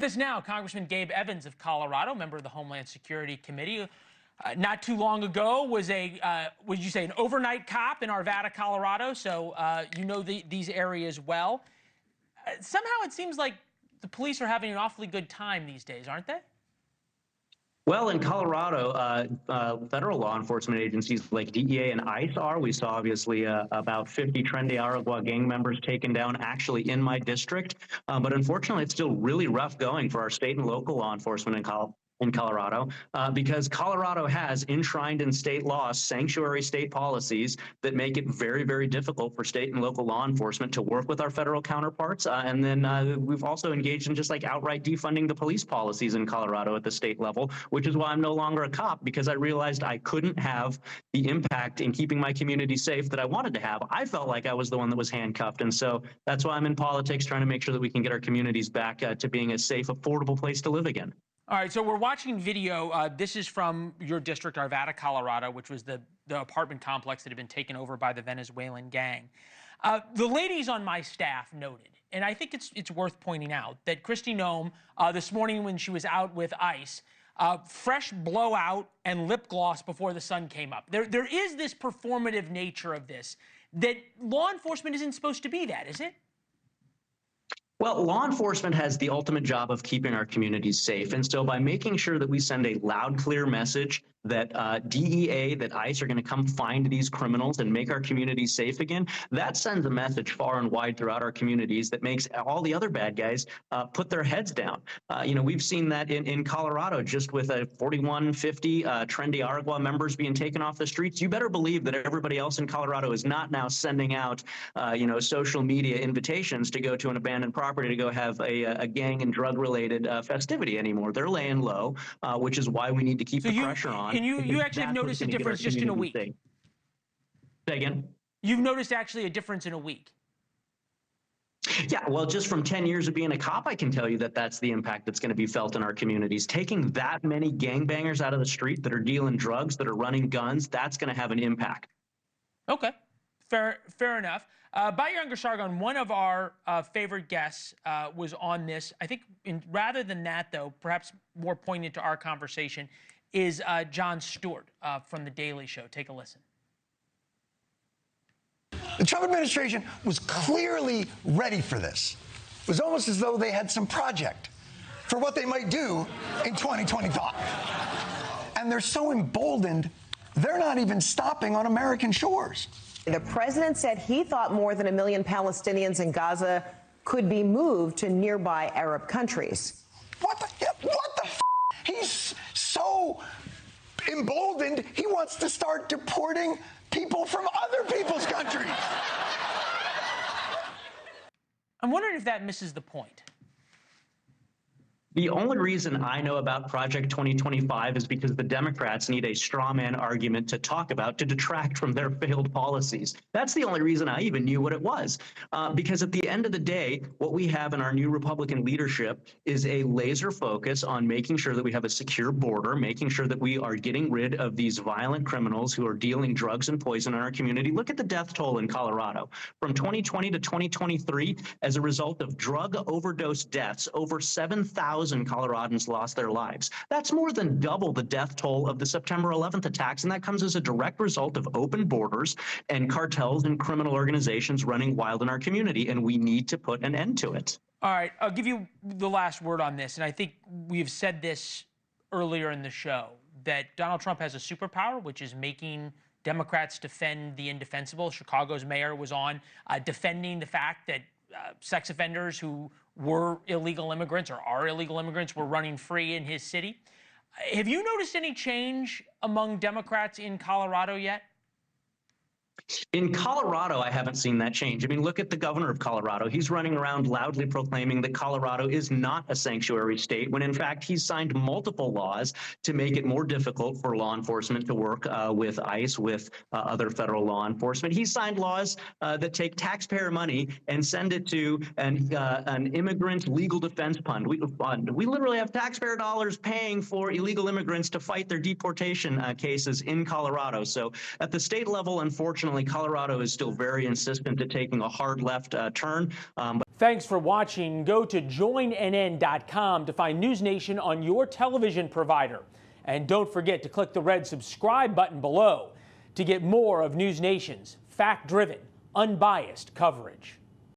This now, Congressman Gabe Evans of Colorado, member of the Homeland Security Committee, not too long ago was would you say, an overnight cop in Arvada, Colorado. So you know these areas well. Somehow it seems like the police are having an awfully good time these days, aren't they? Well, in Colorado, federal law enforcement agencies like DEA and ICE are. We saw, obviously, about 50 Trendy Aragua gang members taken down actually in my district. But unfortunately, it's still really rough going for our state and local law enforcement in Colorado, because Colorado has enshrined in state law sanctuary state policies that make it very, very difficult for state and local law enforcement to work with our federal counterparts. And then we've also engaged in just like outright defunding the police policies in Colorado at the state level, which is why I'm no longer a cop, because I realized I couldn't have the impact in keeping my community safe that I wanted to have. I felt like I was the one that was handcuffed. And so that's why I'm in politics, trying to make sure that we can get our communities back to being a safe, affordable place to live again. All right, so we're watching video. This is from your district, Arvada, Colorado, which was the apartment complex that had been taken over by the Venezuelan gang. The ladies on my staff noted, and I think it's worth pointing out, that Kristi Noem, this morning when she was out with ICE, fresh blowout and lip gloss before the sun came up. There is this performative nature of this, that law enforcement isn't supposed to be that, is it? Well, law enforcement has the ultimate job of keeping our communities safe. And so by making sure that we send a loud, clear message that DEA, that ICE are going to come find these criminals and make our communities safe again, that sends a message far and wide throughout our communities that makes all the other bad guys put their heads down. We've seen that in Colorado, just with a 4150 Trendy Aragua members being taken off the streets. You better believe that everybody else in Colorado is not now sending out, social media invitations to go to an abandoned property to go have a gang and drug-related festivity anymore. They're laying low, which is why we need to keep the pressure on. And you actually have noticed a difference just in a week. Say again? You've noticed actually a difference in a week. Yeah, well, just from 10 years of being a cop, I can tell you that that's the impact that's going to be felt in our communities. Taking that many gangbangers out of the street that are dealing drugs, that are running guns, that's going to have an impact. Okay, fair enough. By Younger Sargon, one of our favorite guests was on this. I think rather than that, though, perhaps more poignant to our conversation, is Jon Stewart from The Daily Show. Take a listen. The Trump administration was clearly ready for this. It was almost as though they had some project for what they might do in 2025. And they're so emboldened, they're not even stopping on American shores. The president said he thought more than 1 million Palestinians in Gaza could be moved to nearby Arab countries. What the f? He's so emboldened, he wants to start deporting people from other people's countries. I'm wondering if that misses the point. The only reason I know about Project 2025 is because the Democrats need a straw man argument to talk about to detract from their failed policies. That's the only reason I even knew what it was. Because at the end of the day, what we have in our new Republican leadership is a laser focus on making sure that we have a secure border, making sure that we are getting rid of these violent criminals who are dealing drugs and poison in our community. Look at the death toll in Colorado. From 2020 to 2023, as a result of drug overdose deaths, over 7,000 Coloradans lost their lives. That's more than double the death toll of the September 11th attacks, and that comes as a direct result of open borders and cartels and criminal organizations running wild in our community, and we need to put an end to it. All right, I'll give you the last word on this, and I think we've said this earlier in the show, that Donald Trump has a superpower, which is making Democrats defend the indefensible. Chicago's mayor was on defending the fact that sex offenders who were illegal immigrants or are illegal immigrants were running free in his city. Have you noticed any change among Democrats in Colorado yet? In Colorado, I haven't seen that change. I mean, look at the governor of Colorado. He's running around loudly proclaiming that Colorado is not a sanctuary state, when in fact he's signed multiple laws to make it more difficult for law enforcement to work with ICE, with other federal law enforcement. He signed laws that take taxpayer money and send it to an immigrant legal defense fund. We literally have taxpayer dollars paying for illegal immigrants to fight their deportation cases in Colorado. So at the state level, unfortunately, Colorado is still very insistent to taking a hard left turn. Thanks for watching. Go to joinnn.com to find NewsNation on your television provider. And don't forget to click the red subscribe button below to get more of NewsNation's fact-driven, unbiased coverage.